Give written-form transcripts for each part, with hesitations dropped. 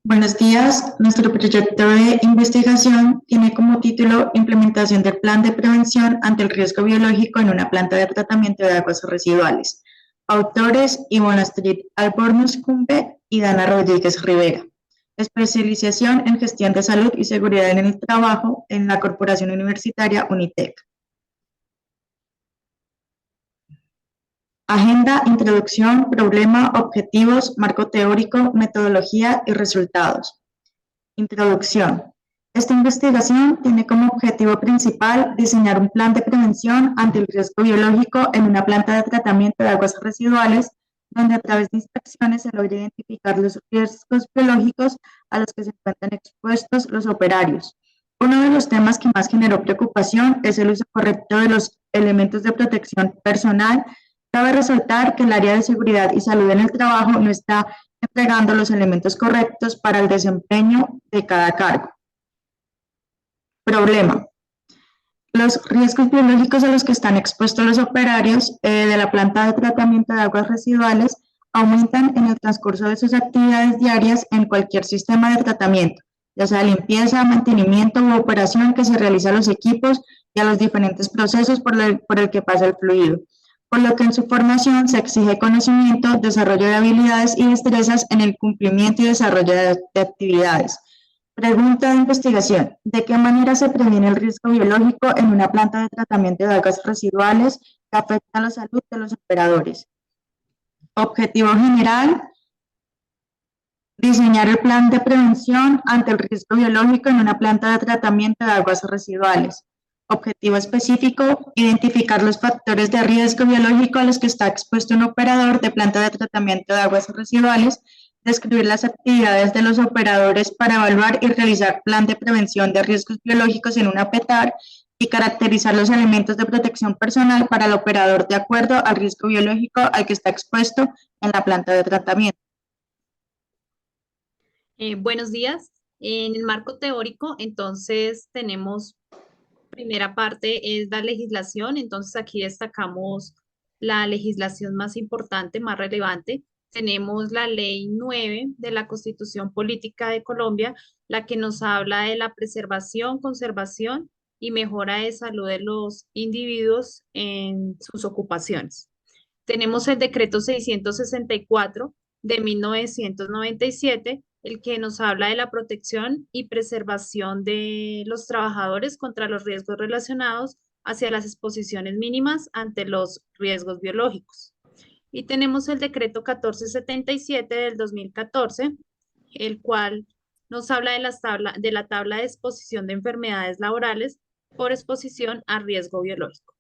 Buenos días. Nuestro proyecto de investigación tiene como título Implementación del Plan de Prevención ante el Riesgo Biológico en una planta de tratamiento de aguas residuales. Autores: Ivonne Astrid Albornoz Cumbe y Dana Rodríguez Rivera. Especialización en Gestión de Salud y Seguridad en el Trabajo en la Corporación Universitaria UNITEC. Agenda, introducción, problema, objetivos, marco teórico, metodología y resultados. Introducción. Esta investigación tiene como objetivo principal diseñar un plan de prevención ante el riesgo biológico en una planta de tratamiento de aguas residuales, donde a través de inspecciones se logra identificar los riesgos biológicos a los que se encuentran expuestos los operarios. Uno de los temas que más generó preocupación es el uso correcto de los elementos de protección personal. Cabe resaltar que el área de seguridad y salud en el trabajo no está entregando los elementos correctos para el desempeño de cada cargo. Problema. Los riesgos biológicos a los que están expuestos los operarios de la planta de tratamiento de aguas residuales aumentan en el transcurso de sus actividades diarias en cualquier sistema de tratamiento, ya sea limpieza, mantenimiento u operación que se realiza a los equipos y a los diferentes procesos por el que pasa el fluido, por lo que en su formación se exige conocimiento, desarrollo de habilidades y destrezas en el cumplimiento y desarrollo de actividades. Pregunta de investigación: ¿de qué manera se previene el riesgo biológico en una planta de tratamiento de aguas residuales que afecta a la salud de los operadores? Objetivo general: diseñar el plan de prevención ante el riesgo biológico en una planta de tratamiento de aguas residuales. Objetivo específico: identificar los factores de riesgo biológico a los que está expuesto un operador de planta de tratamiento de aguas residuales, describir las actividades de los operadores para evaluar y realizar plan de prevención de riesgos biológicos en una PETAR y caracterizar los elementos de protección personal para el operador de acuerdo al riesgo biológico al que está expuesto en la planta de tratamiento. Buenos días. En el marco teórico, entonces tenemos, primera parte es la legislación, entonces aquí destacamos la legislación más importante, más relevante. Tenemos la Ley 9 de la Constitución Política de Colombia, la que nos habla de la preservación, conservación y mejora de salud de los individuos en sus ocupaciones. Tenemos el decreto 664 de 1997, el que nos habla de la protección y preservación de los trabajadores contra los riesgos relacionados hacia las exposiciones mínimas ante los riesgos biológicos. Y tenemos el decreto 1477 del 2014, el cual nos habla de la tabla de exposición de enfermedades laborales por exposición a riesgo biológico.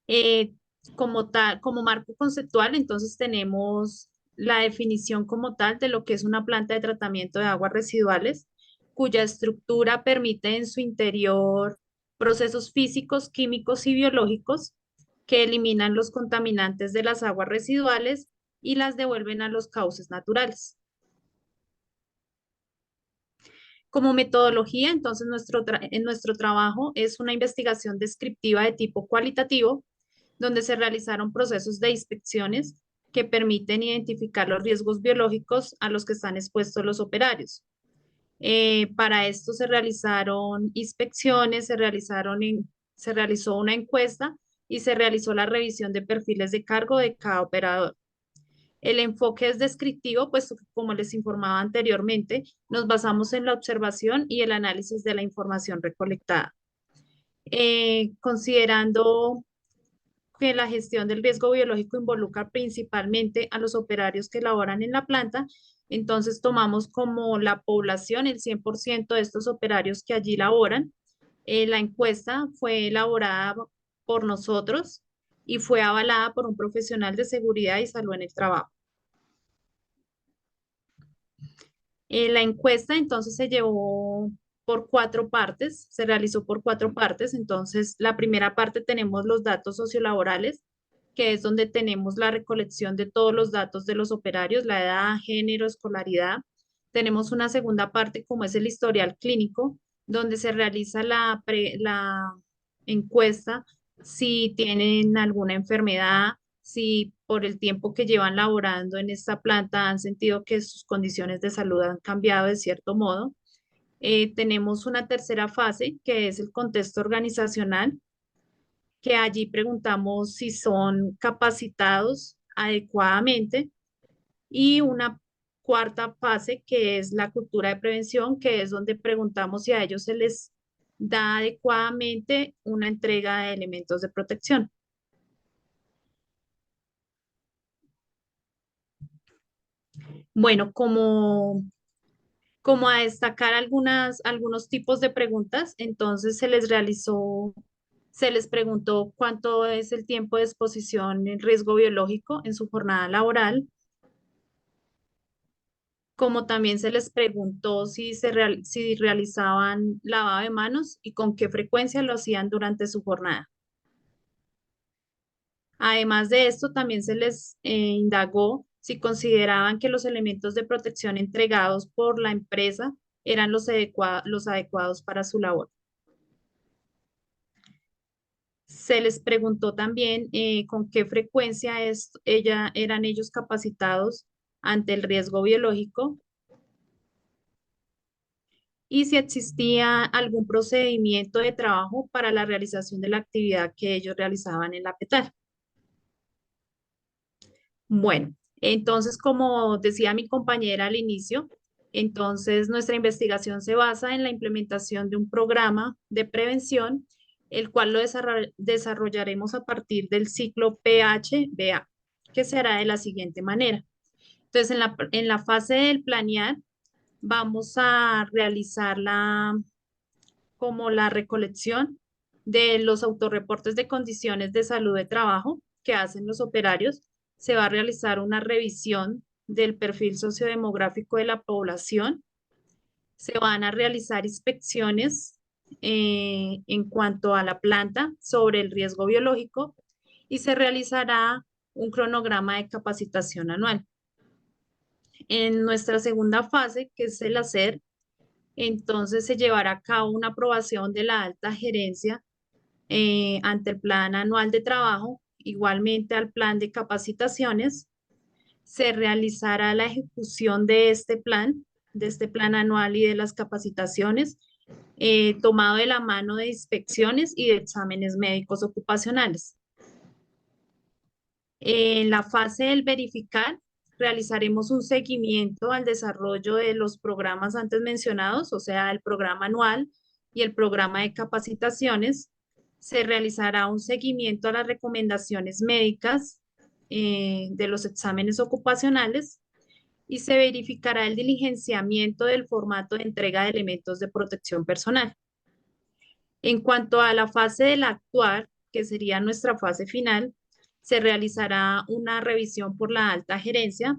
Eh, como tal, como marco conceptual, entonces tenemos la definición como tal de lo que es una planta de tratamiento de aguas residuales, cuya estructura permite en su interior procesos físicos, químicos y biológicos que eliminan los contaminantes de las aguas residuales y las devuelven a los cauces naturales. Como metodología, entonces en nuestro trabajo es una investigación descriptiva de tipo cualitativo, donde se realizaron procesos de inspecciones que permiten identificar los riesgos biológicos a los que están expuestos los operarios. Para esto se realizaron inspecciones, se realizó una encuesta y se realizó la revisión de perfiles de cargo de cada operador. El enfoque es descriptivo, pues como les informaba anteriormente, nos basamos en la observación y el análisis de la información recolectada. Considerando que la gestión del riesgo biológico involucra principalmente a los operarios que laboran en la planta, entonces tomamos como la población el 100% de estos operarios que allí laboran. La encuesta fue elaborada por nosotros y fue avalada por un profesional de seguridad y salud en el trabajo. La encuesta entonces se llevó por 4 partes, se realizó por 4 partes. Entonces, la primera parte tenemos los datos sociolaborales, que es donde tenemos la recolección de todos los datos de los operarios, la edad, género, escolaridad. Tenemos una segunda parte, como es el historial clínico, donde se realiza la encuesta, si tienen alguna enfermedad, si por el tiempo que llevan laborando en esta planta han sentido que sus condiciones de salud han cambiado de cierto modo. Tenemos una tercera fase, que es el contexto organizacional, que allí preguntamos si son capacitados adecuadamente, y una cuarta fase, que es la cultura de prevención, que es donde preguntamos si a ellos se les da adecuadamente una entrega de elementos de protección. Bueno, como a destacar algunos tipos de preguntas, entonces se les preguntó cuánto es el tiempo de exposición en riesgo biológico en su jornada laboral, como también se les preguntó si realizaban lavado de manos y con qué frecuencia lo hacían durante su jornada. Además de esto, también se les indagó si consideraban que los elementos de protección entregados por la empresa eran los adecuados para su labor. Se les preguntó también con qué frecuencia eran ellos capacitados ante el riesgo biológico, y si existía algún procedimiento de trabajo para la realización de la actividad que ellos realizaban en la PETAR. Bueno, entonces, como decía mi compañera al inicio, entonces nuestra investigación se basa en la implementación de un programa de prevención, el cual lo desarrollaremos a partir del ciclo PH-BA, que será de la siguiente manera. Entonces, en la fase del planear, vamos a realizar como la recolección de los autorreportes de condiciones de salud de trabajo que hacen los operarios. Se va a realizar una revisión del perfil sociodemográfico de la población. Se van a realizar inspecciones en cuanto a la planta sobre el riesgo biológico, y se realizará un cronograma de capacitación anual. En nuestra segunda fase, que es el hacer, entonces se llevará a cabo una aprobación de la alta gerencia ante el plan anual de trabajo, igualmente al plan de capacitaciones. Se realizará la ejecución de este plan anual y de las capacitaciones, tomado de la mano de inspecciones y de exámenes médicos ocupacionales. En la fase del verificar, realizaremos un seguimiento al desarrollo de los programas antes mencionados, o sea, el programa anual y el programa de capacitaciones. Se realizará un seguimiento a las recomendaciones médicas de los exámenes ocupacionales, y se verificará el diligenciamiento del formato de entrega de elementos de protección personal. En cuanto a la fase del actuar, que sería nuestra fase final, se realizará una revisión por la alta gerencia,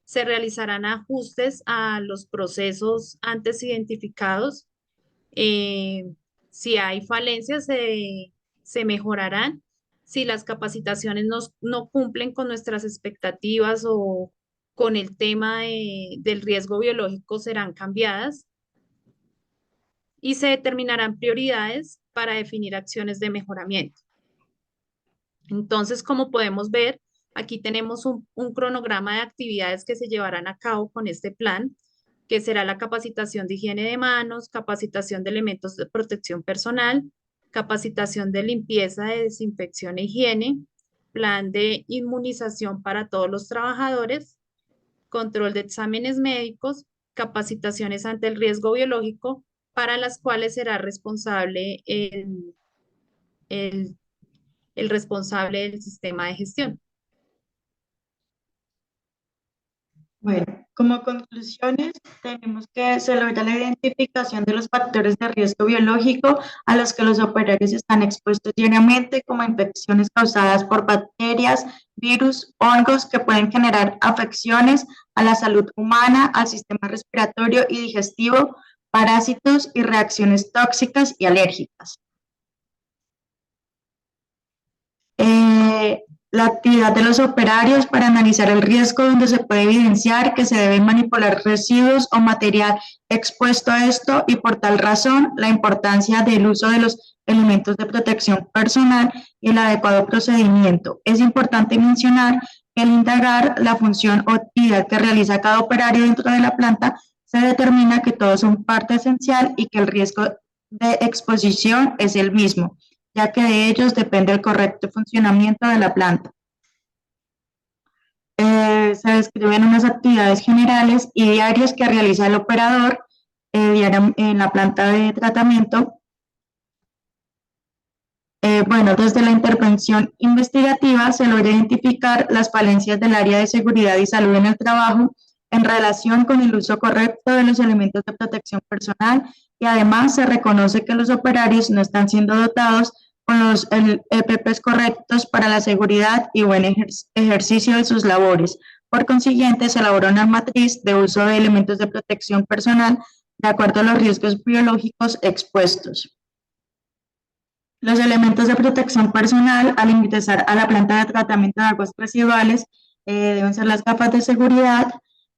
se realizarán ajustes a los procesos antes identificados. Si hay falencias, se mejorarán. Si las capacitaciones no cumplen con nuestras expectativas o con el tema del riesgo biológico, serán cambiadas, y se determinarán prioridades para definir acciones de mejoramiento. Entonces, como podemos ver, aquí tenemos un cronograma de actividades que se llevarán a cabo con este plan, que será la capacitación de higiene de manos, capacitación de elementos de protección personal, capacitación de limpieza, de desinfección e higiene, plan de inmunización para todos los trabajadores, control de exámenes médicos, capacitaciones ante el riesgo biológico, para las cuales será responsable el el responsable del sistema de gestión. Bueno, como conclusiones, tenemos que se logra la identificación de los factores de riesgo biológico a los que los operarios están expuestos diariamente, como infecciones causadas por bacterias, virus, hongos que pueden generar afecciones a la salud humana, al sistema respiratorio y digestivo, parásitos y reacciones tóxicas y alérgicas. La actividad de los operarios para analizar el riesgo, donde se puede evidenciar que se deben manipular residuos o material expuesto a esto, y por tal razón la importancia del uso de los elementos de protección personal y el adecuado procedimiento. Es importante mencionar que al indagar la función o actividad que realiza cada operario dentro de la planta, se determina que todos son parte esencial y que el riesgo de exposición es el mismo, ya que de ellos depende el correcto funcionamiento de la planta. Se describen unas actividades generales y diarias que realiza el operador en la planta de tratamiento. Bueno, desde la intervención investigativa se logra identificar las falencias del área de seguridad y salud en el trabajo en relación con el uso correcto de los elementos de protección personal y además se reconoce que los operarios no están siendo dotados con los EPPs correctos para la seguridad y buen ejercicio de sus labores. Por consiguiente, se elabora una matriz de uso de elementos de protección personal de acuerdo a los riesgos biológicos expuestos. Los elementos de protección personal al ingresar a la planta de tratamiento de aguas residuales deben ser las gafas de seguridad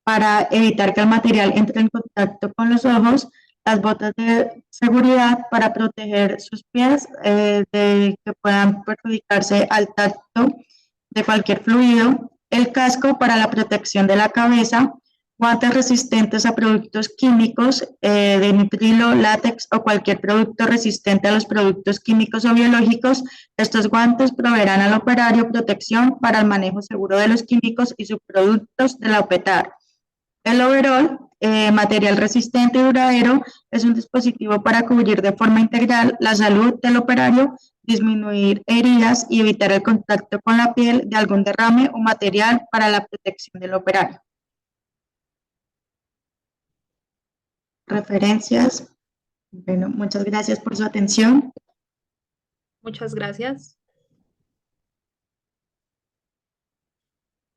para evitar que el material entre en contacto con los ojos, las botas de seguridad para proteger sus pies de que puedan perjudicarse al tacto de cualquier fluido, el casco para la protección de la cabeza, guantes resistentes a productos químicos de nitrilo, látex o cualquier producto resistente a los productos químicos o biológicos. Estos guantes proveerán al operario protección para el manejo seguro de los químicos y subproductos de la OPETAR. El overall, material resistente y duradero, es un dispositivo para cubrir de forma integral la salud del operario, disminuir heridas y evitar el contacto con la piel de algún derrame o material para la protección del operario. Referencias. Bueno, muchas gracias por su atención. Muchas gracias.